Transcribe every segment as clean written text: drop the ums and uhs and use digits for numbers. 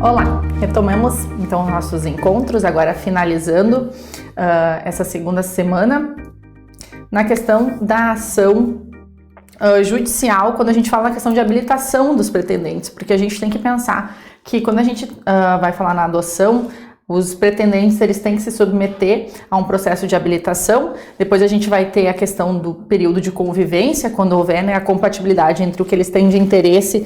Olá, retomamos então nossos encontros, agora finalizando essa segunda semana na questão da ação judicial, quando a gente fala na questão de habilitação dos pretendentes, porque a gente tem que pensar que quando a gente vai falar na adoção, os pretendentes eles têm que se submeter a um processo de habilitação. Depois a gente vai ter a questão do período de convivência, quando houver, né, a compatibilidade entre o que eles têm de interesse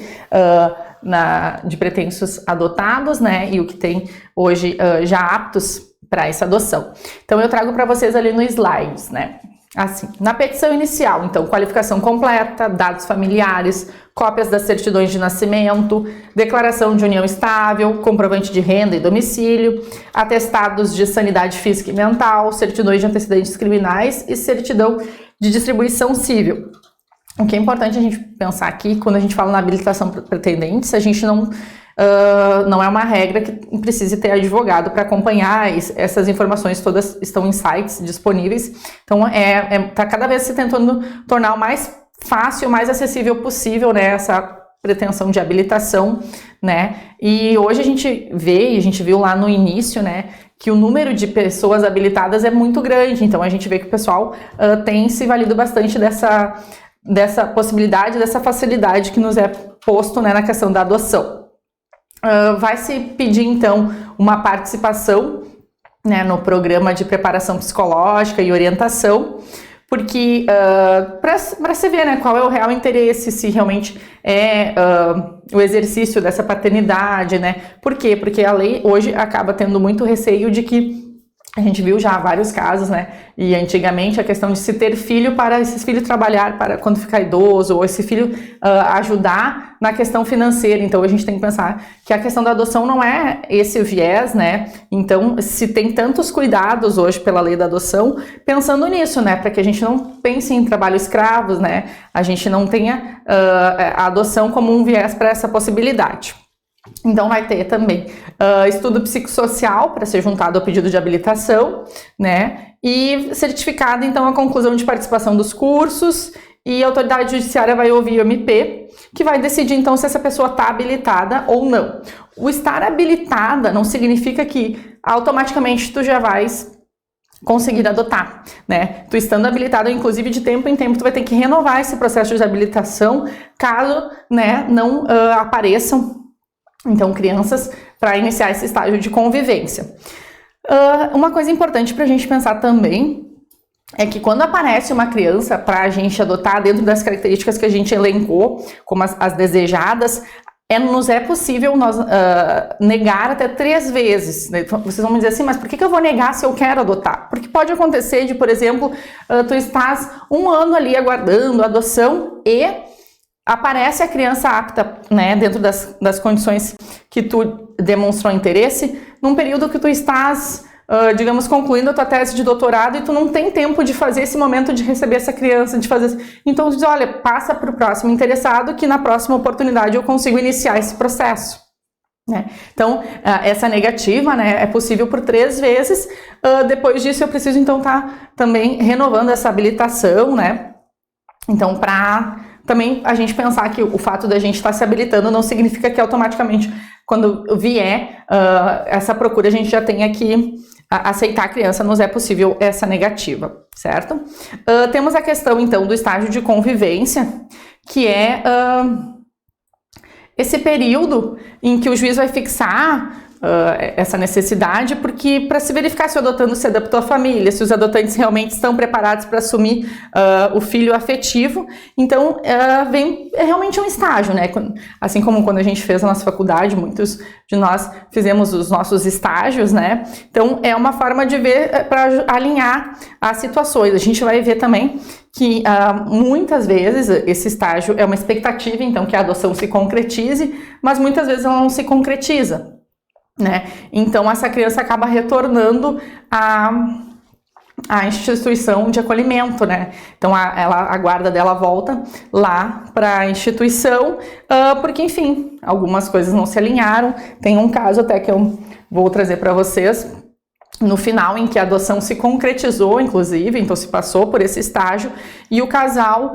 de pretensos adotados, né, e o que tem hoje já aptos para essa adoção. Então eu trago para vocês ali no slides, né? Assim, na petição inicial, então, qualificação completa, dados familiares, cópias das certidões de nascimento, declaração de união estável, comprovante de renda e domicílio, atestados de sanidade física e mental, certidões de antecedentes criminais e certidão de distribuição civil. O que é importante a gente pensar aqui, quando a gente fala na habilitação para pretendentes, a gente não é uma regra que precise ter advogado para acompanhar, essas informações todas estão em sites disponíveis, então tá cada vez se tentando tornar o mais fácil, o mais acessível possível, né, essa pretensão de habilitação, né, e hoje a gente viu lá no início, né, que o número de pessoas habilitadas é muito grande, então a gente vê que o pessoal tem se valido bastante dessa possibilidade, dessa facilidade que nos é posto, né, na questão da adoção. Vai se pedir, então, uma participação, né, no programa de preparação psicológica e orientação, porque para se ver, né, qual é o real interesse, se realmente é o exercício dessa paternidade, né? Por quê? Porque a lei hoje acaba tendo muito receio de que a gente viu já vários casos, né? E antigamente a questão de se ter filho para esse filho trabalhar para quando ficar idoso, ou esse filho ajudar na questão financeira. Então a gente tem que pensar que a questão da adoção não é esse o viés, né? Então se tem tantos cuidados hoje pela lei da adoção, pensando nisso, né? Para que a gente não pense em trabalho escravos, né? A gente não tenha a adoção como um viés para essa possibilidade. Então vai ter também estudo psicossocial para ser juntado ao pedido de habilitação, né? E certificado, então, a conclusão de participação dos cursos, e a autoridade judiciária vai ouvir o MP, que vai decidir, então, se essa pessoa está habilitada ou não. O estar habilitada não significa que automaticamente tu já vais conseguir adotar, né? Tu estando habilitado, inclusive de tempo em tempo, tu vai ter que renovar esse processo de habilitação, caso, né, não apareçam então crianças para iniciar esse estágio de convivência. Uma coisa importante para a gente pensar também é que quando aparece uma criança para a gente adotar dentro das características que a gente elencou, como as desejadas, nos é possível nós negar até 3 vezes. Né? Vocês vão me dizer assim, mas por que eu vou negar se eu quero adotar? Porque pode acontecer de, por exemplo, tu estás 1 ano ali aguardando a adoção e aparece a criança apta, né, dentro das condições que tu demonstrou interesse, num período que tu estás, digamos, concluindo a tua tese de doutorado e tu não tem tempo de fazer esse momento de receber essa criança, de fazer. Então tu diz, olha, passa para o próximo interessado que na próxima oportunidade eu consigo iniciar esse processo. Né? Então, essa negativa, né, é possível por 3 vezes, depois disso eu preciso então estar também renovando essa habilitação, né? Então, para também a gente pensar que o fato da gente estar se habilitando não significa que automaticamente, quando vier essa procura, a gente já tenha que aceitar a criança, nos é possível essa negativa, certo? Temos a questão, então, do estágio de convivência, que é esse período em que o juiz vai fixar essa necessidade, porque para se verificar se o adotando se adaptou à família, se os adotantes realmente estão preparados para assumir o filho afetivo, então é realmente um estágio, né? Assim como quando a gente fez a nossa faculdade, muitos de nós fizemos os nossos estágios, né? Então é uma forma de ver para alinhar as situações. A gente vai ver também que muitas vezes esse estágio é uma expectativa, então, que a adoção se concretize, mas muitas vezes ela não se concretiza. Né? Então essa criança acaba retornando à instituição de acolhimento, né? Então a guarda dela volta lá para a instituição, porque enfim, algumas coisas não se alinharam. Tem um caso até que eu vou trazer para vocês, no final em que a adoção se concretizou, inclusive, então se passou por esse estágio, e o casal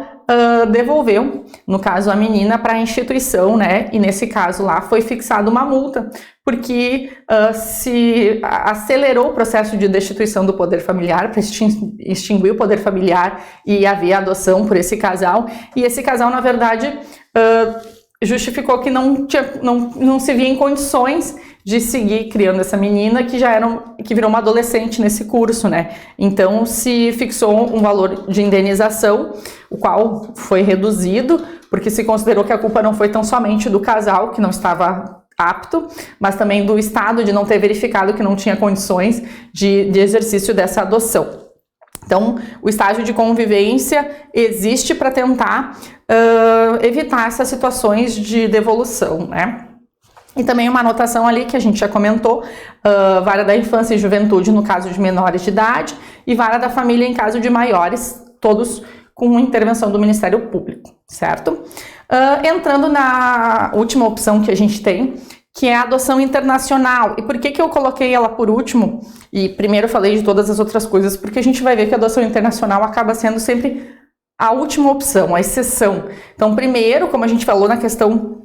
devolveu, no caso a menina, para a instituição, né? E nesse caso lá foi fixada uma multa, porque se acelerou o processo de destituição do poder familiar, para extinguir o poder familiar e haver adoção por esse casal, e esse casal, na verdade, justificou que não se via em condições de seguir criando essa menina que virou uma adolescente nesse curso, né? Então se fixou um valor de indenização, o qual foi reduzido, porque se considerou que a culpa não foi tão somente do casal, que não estava apto, mas também do Estado de não ter verificado que não tinha condições de exercício dessa adoção. Então, o estágio de convivência existe para tentar evitar essas situações de devolução, né? E também uma anotação ali que a gente já comentou, vara da infância e juventude no caso de menores de idade e vara da família em caso de maiores, todos com intervenção do Ministério Público, certo? Entrando na última opção que a gente tem, que é a adoção internacional. E por que eu coloquei ela por último? E primeiro eu falei de todas as outras coisas, porque a gente vai ver que a adoção internacional acaba sendo sempre a última opção, a exceção. Então, primeiro, como a gente falou na questão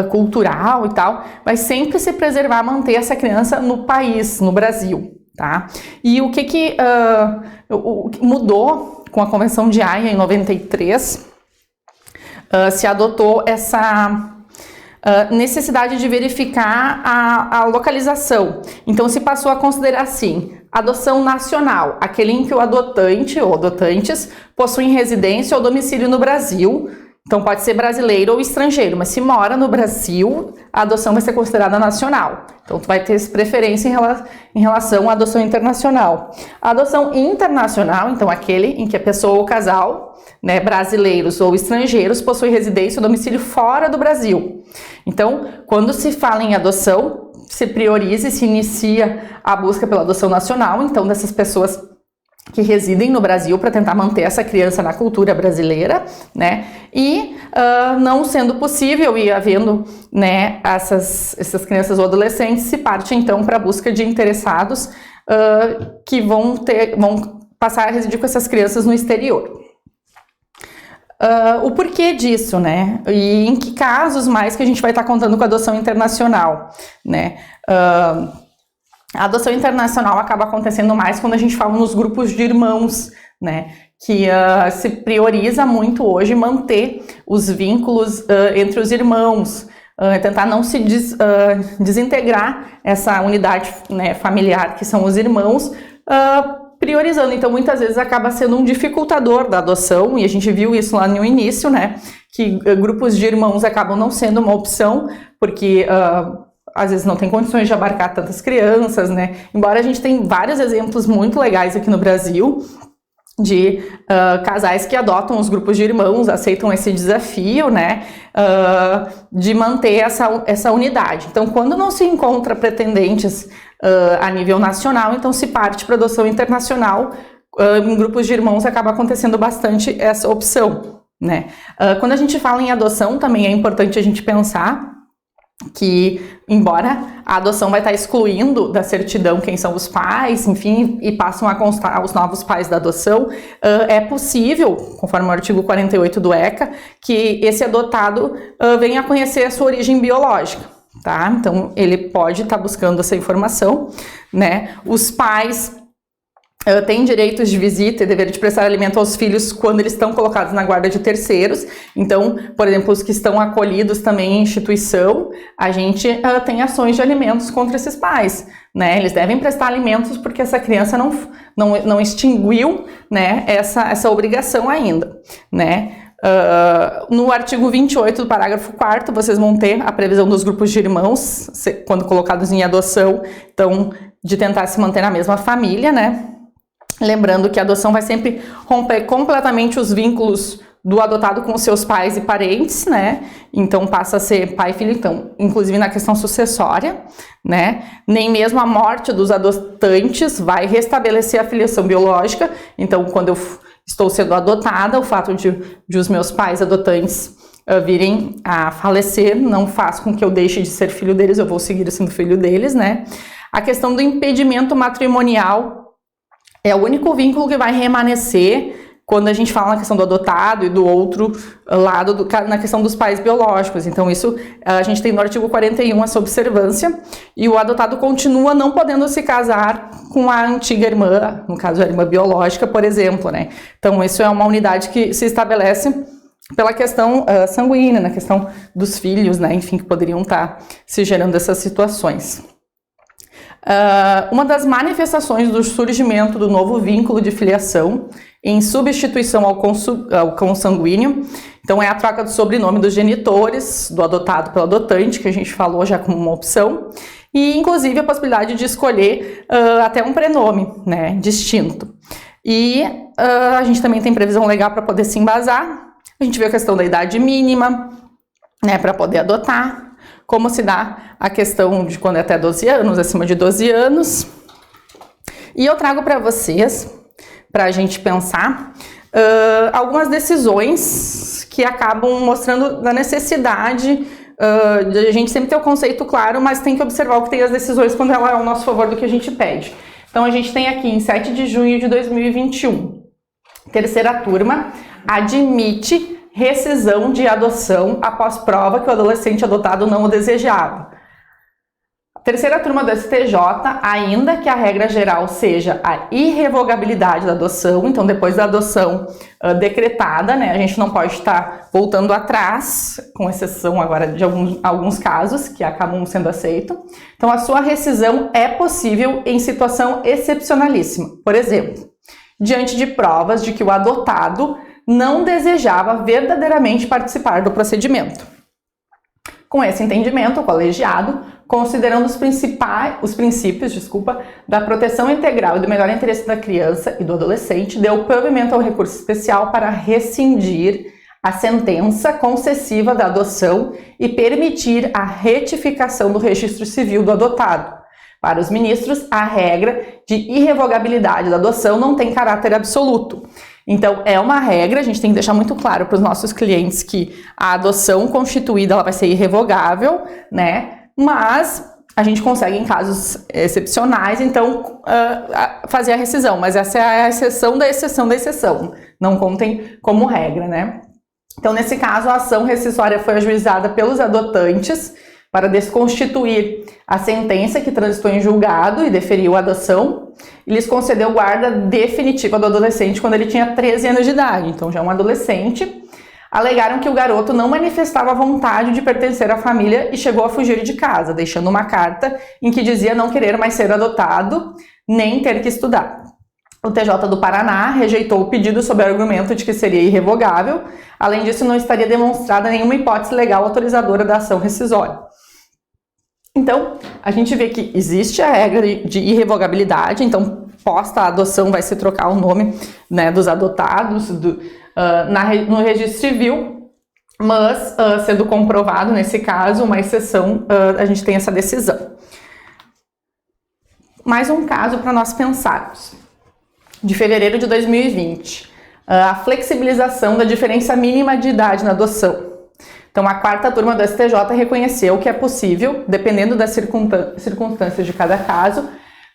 cultural e tal, vai sempre se preservar, manter essa criança no país, no Brasil, tá? E o que mudou com a Convenção de Haia em 93, se adotou essa necessidade de verificar a localização. Então se passou a considerar assim, adoção nacional, aquele em que o adotante ou adotantes possuem residência ou domicílio no Brasil. Então pode ser brasileiro ou estrangeiro, mas se mora no Brasil, a adoção vai ser considerada nacional. Então tu vai ter preferência em relação à adoção internacional. A adoção internacional, então aquele em que a pessoa ou o casal, né, brasileiros ou estrangeiros, possui residência ou domicílio fora do Brasil. Então, quando se fala em adoção, se prioriza e se inicia a busca pela adoção nacional, então dessas pessoas que residem no Brasil para tentar manter essa criança na cultura brasileira, né? E não sendo possível e havendo, né, essas crianças ou adolescentes, se parte então para a busca de interessados que vão passar a residir com essas crianças no exterior. O porquê disso, né? E em que casos mais que a gente vai estar contando com a adoção internacional, né? A adoção internacional acaba acontecendo mais quando a gente fala nos grupos de irmãos, né? Que se prioriza muito hoje manter os vínculos entre os irmãos, tentar não se desintegrar essa unidade, né, familiar que são os irmãos, priorizando. Então muitas vezes acaba sendo um dificultador da adoção, e a gente viu isso lá no início, né? Que grupos de irmãos acabam não sendo uma opção, porque às vezes não tem condições de abarcar tantas crianças, né? Embora a gente tenha vários exemplos muito legais aqui no Brasil de casais que adotam os grupos de irmãos, aceitam esse desafio, né? De manter essa unidade. Então, quando não se encontra pretendentes a nível nacional, então se parte para adoção internacional. Em grupos de irmãos acaba acontecendo bastante essa opção, né? Quando a gente fala em adoção, também é importante a gente pensar que, embora a adoção vai estar excluindo da certidão quem são os pais, enfim, e passam a constar os novos pais da adoção, é possível, conforme o artigo 48 do ECA, que esse adotado venha a conhecer a sua origem biológica, tá? Então, ele pode estar buscando essa informação, né? Os pais têm direitos de visita e dever de prestar alimento aos filhos quando eles estão colocados na guarda de terceiros. Então, por exemplo, os que estão acolhidos também em instituição, a gente tem ações de alimentos contra esses pais, né? Eles devem prestar alimentos porque essa criança não extinguiu, né, essa obrigação ainda, né? No artigo 28 do parágrafo 4º, vocês vão ter a previsão dos grupos de irmãos, quando colocados em adoção, então, de tentar se manter na mesma família, né? Lembrando que a adoção vai sempre romper completamente os vínculos do adotado com os seus pais e parentes, né? Então passa a ser pai e filho, então, inclusive na questão sucessória, né? Nem mesmo a morte dos adotantes vai restabelecer a filiação biológica. Então, quando eu estou sendo adotada, o fato de os meus pais adotantes virem a falecer não faz com que eu deixe de ser filho deles, eu vou seguir sendo filho deles, né? A questão do impedimento matrimonial é o único vínculo que vai remanescer quando a gente fala na questão do adotado e do outro lado, na questão dos pais biológicos. Então isso a gente tem no artigo 41 essa observância, e o adotado continua não podendo se casar com a antiga irmã, no caso a irmã biológica, por exemplo, né? Então isso é uma unidade que se estabelece pela questão sanguínea, na questão dos filhos, né? Enfim, que poderiam estar se gerando essas situações. Uma das manifestações do surgimento do novo vínculo de filiação em substituição ao consanguíneo, então é a troca do sobrenome dos genitores, do adotado pelo adotante, que a gente falou já como uma opção, e inclusive a possibilidade de escolher até um prenome, né, distinto. E a gente também tem previsão legal para poder se embasar. A gente vê a questão da idade mínima, né, para poder adotar, como se dá a questão de quando é até 12 anos, acima de 12 anos. E eu trago para vocês, para a gente pensar, algumas decisões que acabam mostrando da necessidade de a gente sempre ter o conceito claro, mas tem que observar o que tem as decisões quando ela é ao nosso favor do que a gente pede. Então a gente tem aqui em 7 de junho de 2021, terceira turma, admite rescisão de adoção após prova que o adolescente adotado não o desejava. A terceira turma do STJ, ainda que a regra geral seja a irrevogabilidade da adoção, então depois da adoção decretada, né, a gente não pode estar voltando atrás, com exceção agora de alguns casos que acabam sendo aceitos. Então a sua rescisão é possível em situação excepcionalíssima. Por exemplo, diante de provas de que o adotado não desejava verdadeiramente participar do procedimento. Com esse entendimento, o colegiado, considerando os princípios da proteção integral e do melhor interesse da criança e do adolescente, deu provimento ao recurso especial para rescindir a sentença concessiva da adoção e permitir a retificação do registro civil do adotado. Para os ministros, a regra de irrevogabilidade da adoção não tem caráter absoluto. Então, é uma regra, a gente tem que deixar muito claro para os nossos clientes que a adoção constituída ela vai ser irrevogável, né? Mas a gente consegue, em casos excepcionais, então, fazer a rescisão. Mas essa é a exceção da exceção da exceção. Não contem como regra, né? Então, nesse caso, a ação rescisória foi ajuizada pelos adotantes para desconstituir a sentença que transitou em julgado e deferiu a adoção, e lhes concedeu guarda definitiva do adolescente quando ele tinha 13 anos de idade, então já é um adolescente. Alegaram que o garoto não manifestava vontade de pertencer à família e chegou a fugir de casa, deixando uma carta em que dizia não querer mais ser adotado, nem ter que estudar. O TJ do Paraná rejeitou o pedido sob o argumento de que seria irrevogável. Além disso, não estaria demonstrada nenhuma hipótese legal autorizadora da ação rescisória. Então, a gente vê que existe a regra de irrevogabilidade, então, posta a adoção, vai se trocar o nome, né, dos adotados no registro civil, mas, sendo comprovado, nesse caso, uma exceção, a gente tem essa decisão. Mais um caso para nós pensarmos. De fevereiro de 2020, a flexibilização da diferença mínima de idade na adoção. Então, a quarta turma do STJ reconheceu que é possível, dependendo das circunstâncias de cada caso,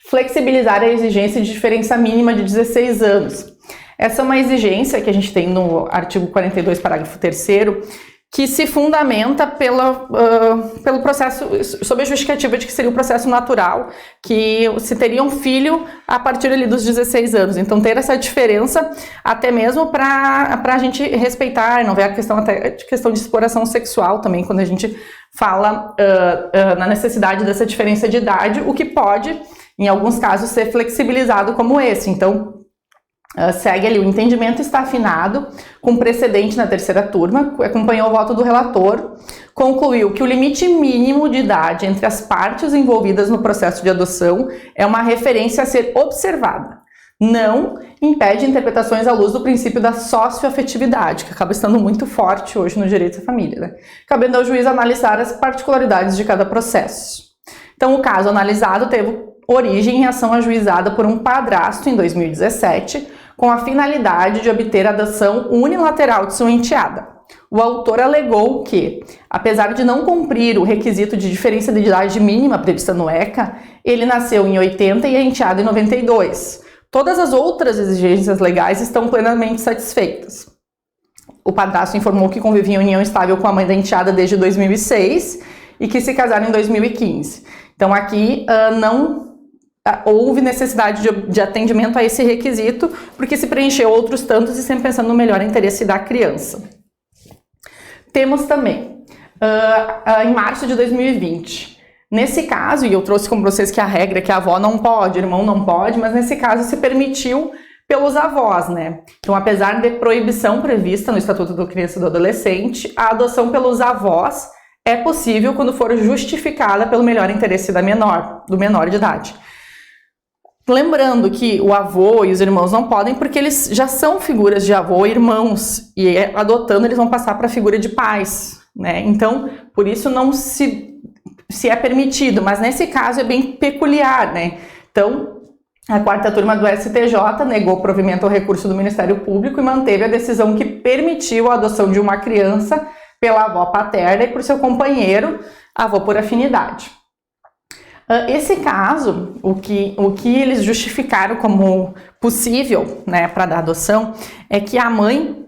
flexibilizar a exigência de diferença mínima de 16 anos. Essa é uma exigência que a gente tem no artigo 42, parágrafo 3º, que se fundamenta pelo processo, sob a justificativa de que seria um processo natural, que se teria um filho a partir ali dos 16 anos. Então, ter essa diferença, até mesmo para a gente respeitar, não ver a questão até de questão de exploração sexual também, quando a gente fala na necessidade dessa diferença de idade, o que pode, em alguns casos, ser flexibilizado como esse. Então, segue ali, o entendimento está afinado, com precedente na terceira turma, acompanhou o voto do relator, concluiu que o limite mínimo de idade entre as partes envolvidas no processo de adoção é uma referência a ser observada. Não impede interpretações à luz do princípio da socioafetividade, que acaba estando muito forte hoje no direito da família, né? Cabendo ao juiz analisar as particularidades de cada processo. Então, o caso analisado teve origem em ação ajuizada por um padrasto em 2017, com a finalidade de obter a adoção unilateral de sua enteada. O autor alegou que, apesar de não cumprir o requisito de diferença de idade mínima prevista no ECA, ele nasceu em 80 e é enteado em 92. Todas as outras exigências legais estão plenamente satisfeitas. O padrasto informou que convivia em união estável com a mãe da enteada desde 2006 e que se casaram em 2015. Então aqui não houve necessidade de atendimento a esse requisito, porque se preencheu outros tantos e sempre pensando no melhor interesse da criança. Temos também, em março de 2020, nesse caso, e eu trouxe com vocês que a regra é que a avó não pode, o irmão não pode, mas nesse caso se permitiu pelos avós, né? Então, apesar de proibição prevista no Estatuto da Criança e do Adolescente, a adoção pelos avós é possível quando for justificada pelo melhor interesse do menor de idade. Lembrando que o avô e os irmãos não podem porque eles já são figuras de avô e irmãos, e adotando eles vão passar para a figura de pais, né? Então, por isso não se é permitido, mas nesse caso é bem peculiar, né? Então, a quarta turma do STJ negou provimento ao recurso do Ministério Público e manteve a decisão que permitiu a adoção de uma criança pela avó paterna e por seu companheiro, avô por afinidade. Esse caso, o que eles justificaram como possível, né, para dar adoção, é que a mãe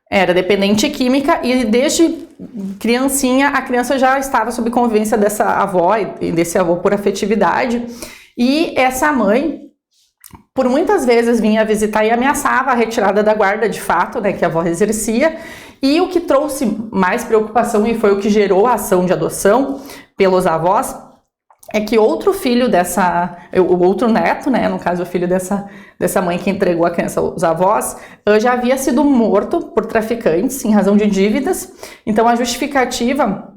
era dependente química e desde criancinha a criança já estava sob convivência dessa avó e desse avô por afetividade, e essa mãe por muitas vezes vinha visitar e ameaçava a retirada da guarda de fato, né, que a avó exercia, e o que trouxe mais preocupação e foi o que gerou a ação de adoção pelos avós, é que outro filho o outro neto, né, no caso o filho dessa mãe que entregou a criança aos avós, já havia sido morto por traficantes em razão de dívidas. Então a justificativa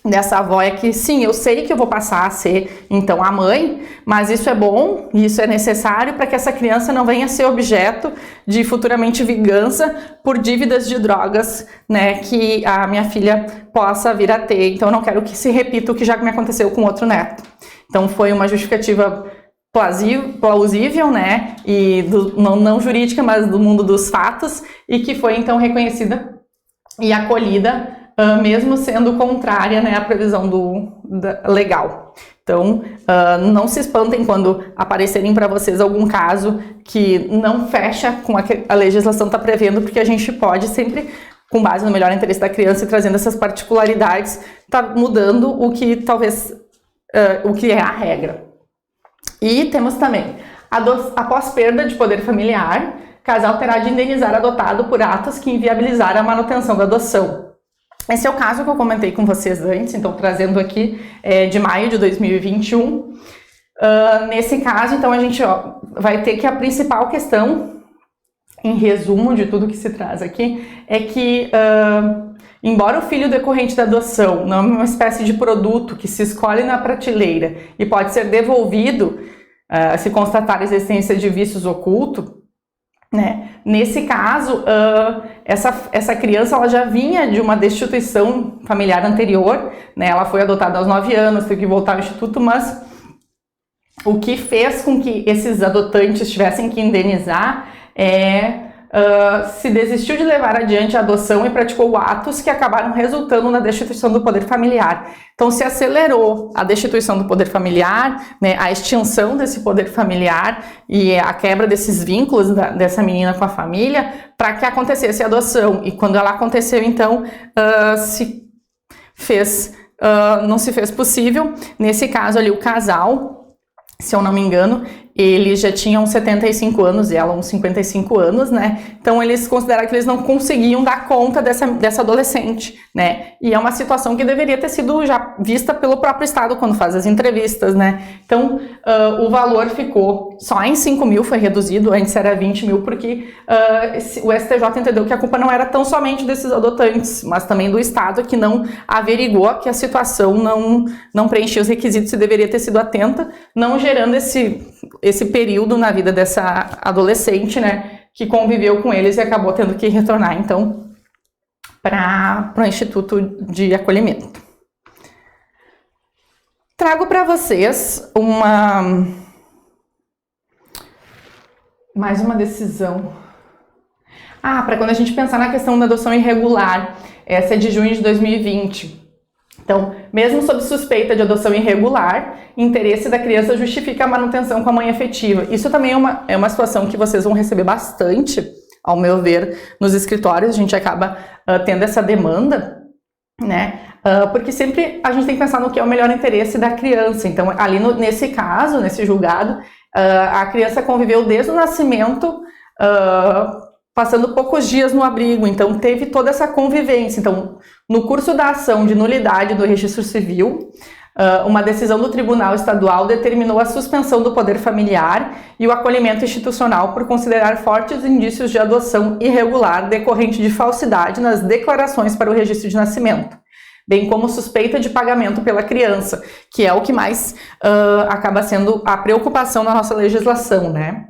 dessa avó é que sim, eu sei que eu vou passar a ser então a mãe, mas isso é bom e isso é necessário para que essa criança não venha a ser objeto de futuramente vingança por dívidas de drogas, né, que a minha filha possa vir a ter. Então eu não quero que se repita o que já me aconteceu com outro neto. Então foi uma justificativa plausível, né, e não jurídica, mas do mundo dos fatos, e que foi então reconhecida e acolhida, mesmo sendo contrária, né, à previsão legal. Então, não se espantem quando aparecerem para vocês algum caso que não fecha com a legislação está prevendo, porque a gente pode sempre, com base no melhor interesse da criança e trazendo essas particularidades, tá mudando o que talvez, o que é a regra. E temos também, após perda de poder familiar, casal terá de indenizar adotado por atos que inviabilizaram a manutenção da adoção. Esse é o caso que eu comentei com vocês antes, então trazendo aqui de maio de 2021. Nesse caso, então, a gente vai ter que a principal questão, em resumo de tudo que se traz aqui, é que, embora o filho decorrente da adoção não é uma espécie de produto que se escolhe na prateleira e pode ser devolvido se constatar a existência de vícios ocultos, né? Nesse caso, essa criança ela já vinha de uma destituição familiar anterior, né? Ela foi adotada aos 9 anos, teve que voltar ao instituto, mas o que fez com que esses adotantes tivessem que indenizar se desistiu de levar adiante a adoção e praticou atos que acabaram resultando na destituição do poder familiar. Então se acelerou a destituição do poder familiar, né, a extinção desse poder familiar e a quebra desses vínculos dessa menina com a família para que acontecesse a adoção. E quando ela aconteceu, então, não se fez possível. Nesse caso ali, o casal, se eu não me engano, eles já tinham 75 anos e ela uns 55 anos, né? Então eles consideraram que eles não conseguiam dar conta dessa adolescente, né? E é uma situação que deveria ter sido já vista pelo próprio Estado quando faz as entrevistas, né? Então o valor ficou só em 5 mil, foi reduzido, antes era 20 mil, porque o STJ entendeu que a culpa não era tão somente desses adotantes, mas também do Estado, que não averigou que a situação não preenchia os requisitos e deveria ter sido atenta, não gerando esse período na vida dessa adolescente, né, que conviveu com eles e acabou tendo que retornar, então, para o Instituto de Acolhimento. Trago para vocês mais uma decisão. Para quando a gente pensar na questão da adoção irregular, essa é de junho de 2020. Então, mesmo sob suspeita de adoção irregular, interesse da criança justifica a manutenção com a mãe efetiva. Isso também é uma situação que vocês vão receber bastante, ao meu ver, nos escritórios. A gente acaba tendo essa demanda, né? Porque sempre a gente tem que pensar no que é o melhor interesse da criança. Então, ali nesse caso, nesse julgado, a criança conviveu desde o nascimento, passando poucos dias no abrigo, então teve toda essa convivência. Então, no curso da ação de nulidade do registro civil, uma decisão do Tribunal Estadual determinou a suspensão do poder familiar e o acolhimento institucional por considerar fortes indícios de adoção irregular decorrente de falsidade nas declarações para o registro de nascimento, bem como suspeita de pagamento pela criança, que é o que mais acaba sendo a preocupação na nossa legislação, né?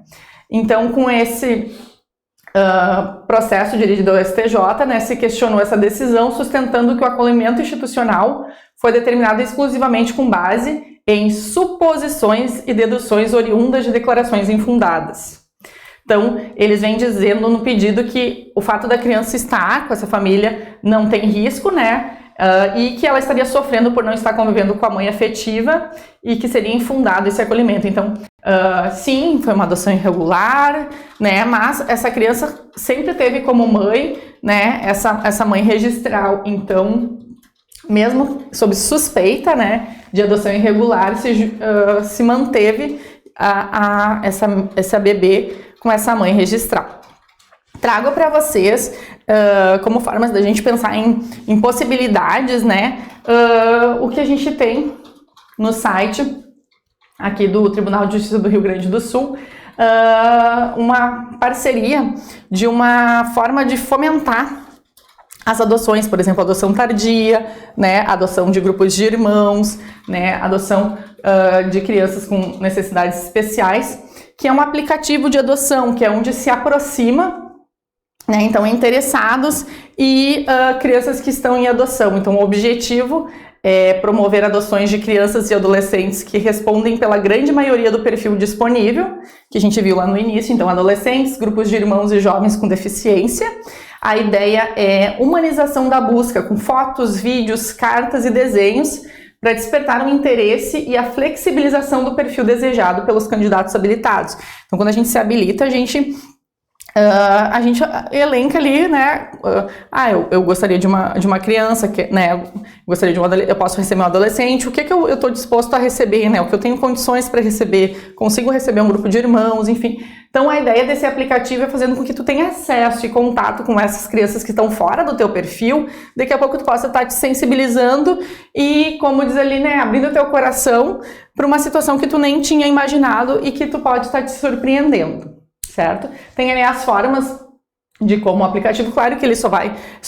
Então, com esse processo dirigido ao STJ, né, se questionou essa decisão, sustentando que o acolhimento institucional foi determinado exclusivamente com base em suposições e deduções oriundas de declarações infundadas. Então, eles vêm dizendo no pedido que o fato da criança estar com essa família não tem risco, né, e que ela estaria sofrendo por não estar convivendo com a mãe afetiva e que seria infundado esse acolhimento. Então, sim, foi uma adoção irregular, né, mas essa criança sempre teve como mãe, né, essa mãe registral. Então, mesmo sob suspeita, né, de adoção irregular, se manteve essa bebê com essa mãe registral. Trago para vocês, como formas da gente pensar em possibilidades, né, o que a gente tem no site aqui do Tribunal de Justiça do Rio Grande do Sul, uma parceria de uma forma de fomentar as adoções, por exemplo, adoção tardia, né, adoção de grupos de irmãos, né, adoção de crianças com necessidades especiais, que é um aplicativo de adoção, que é onde se aproxima, né, então interessados e crianças que estão em adoção. Então o objetivo é promover adoções de crianças e adolescentes que respondem pela grande maioria do perfil disponível, que a gente viu lá no início, então adolescentes, grupos de irmãos e jovens com deficiência. A ideia é humanização da busca, com fotos, vídeos, cartas e desenhos, para despertar o interesse e a flexibilização do perfil desejado pelos candidatos habilitados. Então, quando a gente se habilita, a gente elenca ali, né? Eu gostaria de uma criança, né? Eu posso receber um adolescente. O que eu estou disposto a receber, né? O que eu tenho condições para receber? Consigo receber um grupo de irmãos, enfim. Então, a ideia desse aplicativo é fazendo com que tu tenha acesso e contato com essas crianças que estão fora do teu perfil. Daqui a pouco tu possa estar te sensibilizando e, como diz ali, né? Abrindo o teu coração para uma situação que tu nem tinha imaginado e que tu pode estar te surpreendendo. Certo? Tem ali as formas de como o aplicativo, claro que ele só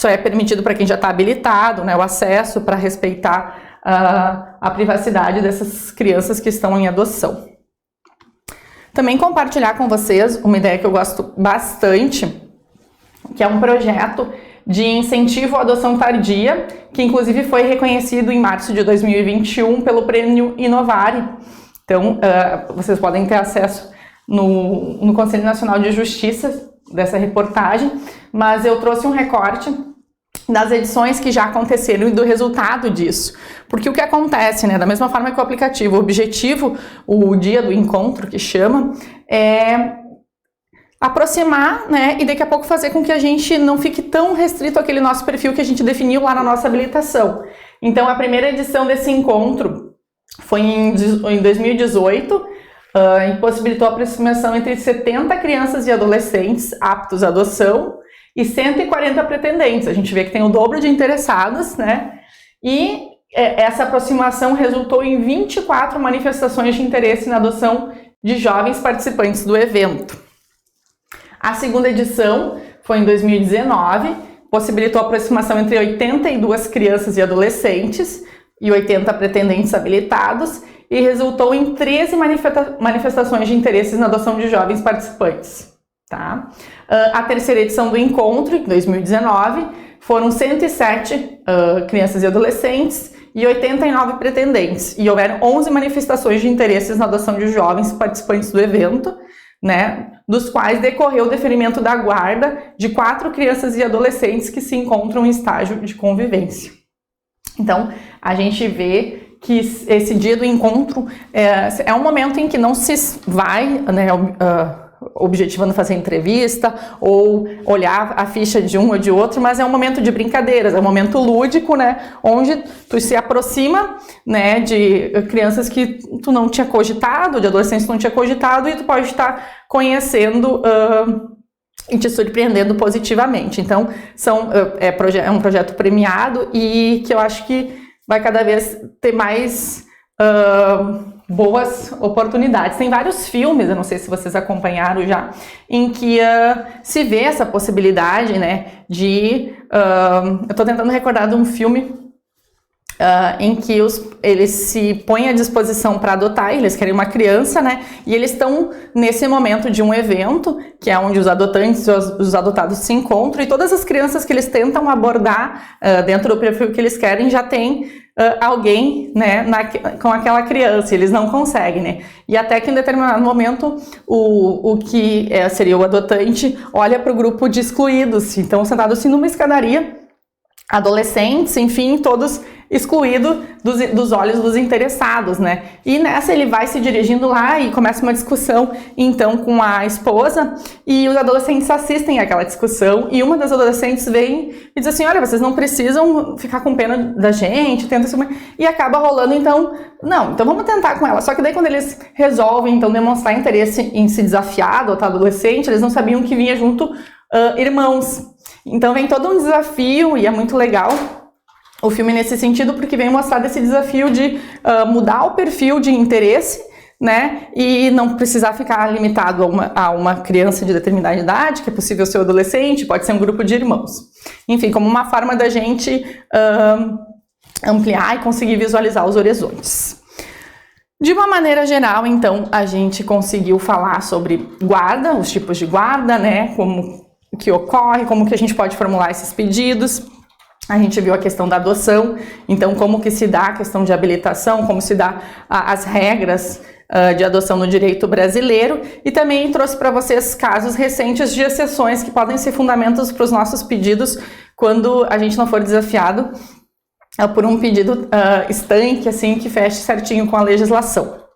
é permitido para quem já está habilitado, né, o acesso para respeitar a privacidade dessas crianças que estão em adoção. Também compartilhar com vocês uma ideia que eu gosto bastante, que é um projeto de incentivo à adoção tardia, que inclusive foi reconhecido em março de 2021 pelo Prêmio Inovare. Então, vocês podem ter acesso no Conselho Nacional de Justiça dessa reportagem, mas eu trouxe um recorte das edições que já aconteceram e do resultado disso. Porque o que acontece, né, da mesma forma que o aplicativo, o objetivo, o dia do encontro que chama, é aproximar, né, e daqui a pouco fazer com que a gente não fique tão restrito àquele nosso perfil que a gente definiu lá na nossa habilitação. Então, a primeira edição desse encontro foi em 2018, impossibilitou a aproximação entre 70 crianças e adolescentes aptos à adoção e 140 pretendentes. A gente vê que tem o dobro de interessados, né? E essa aproximação resultou em 24 manifestações de interesse na adoção de jovens participantes do evento. A segunda edição foi em 2019, possibilitou a aproximação entre 82 crianças e adolescentes e 80 pretendentes habilitados, e resultou em 13 manifestações de interesses na adoção de jovens participantes. Tá? A terceira edição do encontro, em 2019, foram 107 crianças e adolescentes e 89 pretendentes, e houveram 11 manifestações de interesses na adoção de jovens participantes do evento, né, dos quais decorreu o deferimento da guarda de 4 crianças e adolescentes que se encontram em estágio de convivência. Então, a gente vê que esse dia do encontro é um momento em que não se vai, né, objetivando fazer entrevista ou olhar a ficha de um ou de outro, mas é um momento de brincadeiras, é um momento lúdico, né, onde tu se aproxima, né, de crianças que tu não tinha cogitado, de adolescentes que tu não tinha cogitado, e tu pode estar conhecendo e te surpreendendo positivamente. Então, é um projeto premiado e que eu acho que vai cada vez ter mais boas oportunidades. Tem vários filmes, eu não sei se vocês acompanharam já, em que se vê essa possibilidade, né, de... eu tô tentando recordar de um filme em que eles se põem à disposição para adotar, eles querem uma criança, né, e eles estão nesse momento de um evento, que é onde os adotantes e os adotados se encontram, e todas as crianças que eles tentam abordar dentro do perfil que eles querem já tem alguém, né, com aquela criança, eles não conseguem, né, e até que em determinado momento o que seria o adotante olha para o grupo de excluídos, então sentados assim numa escadaria, adolescentes, enfim, todos excluídos dos olhos dos interessados, né? E nessa ele vai se dirigindo lá e começa uma discussão, então, com a esposa, e os adolescentes assistem àquela discussão, e uma das adolescentes vem e diz assim, olha, vocês não precisam ficar com pena da gente, e acaba rolando, então, não, então vamos tentar com ela. Só que daí quando eles resolvem, então, demonstrar interesse em se desafiar, adotar adolescente, eles não sabiam que vinha junto irmãos. Então vem todo um desafio, e é muito legal o filme nesse sentido, porque vem mostrar esse desafio de mudar o perfil de interesse, né, e não precisar ficar limitado a uma criança de determinada idade, que é possível ser um adolescente, pode ser um grupo de irmãos. Enfim, como uma forma da gente ampliar e conseguir visualizar os horizontes. De uma maneira geral, então, a gente conseguiu falar sobre guarda, os tipos de guarda, né, como que ocorre, como que a gente pode formular esses pedidos. A gente viu a questão da adoção, então como que se dá a questão de habilitação, como se dá as regras de adoção no direito brasileiro, e também trouxe para vocês casos recentes de exceções que podem ser fundamentos para os nossos pedidos quando a gente não for desafiado por um pedido estanque, assim, que feche certinho com a legislação.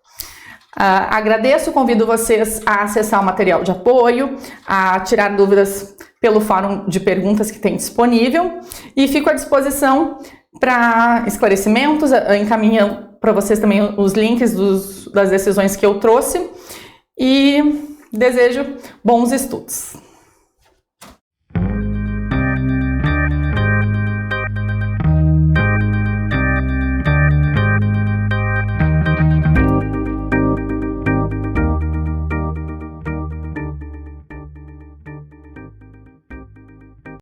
Agradeço, convido vocês a acessar o material de apoio, a tirar dúvidas pelo fórum de perguntas que tem disponível, e fico à disposição para esclarecimentos, encaminhando para vocês também os links das decisões que eu trouxe, e desejo bons estudos.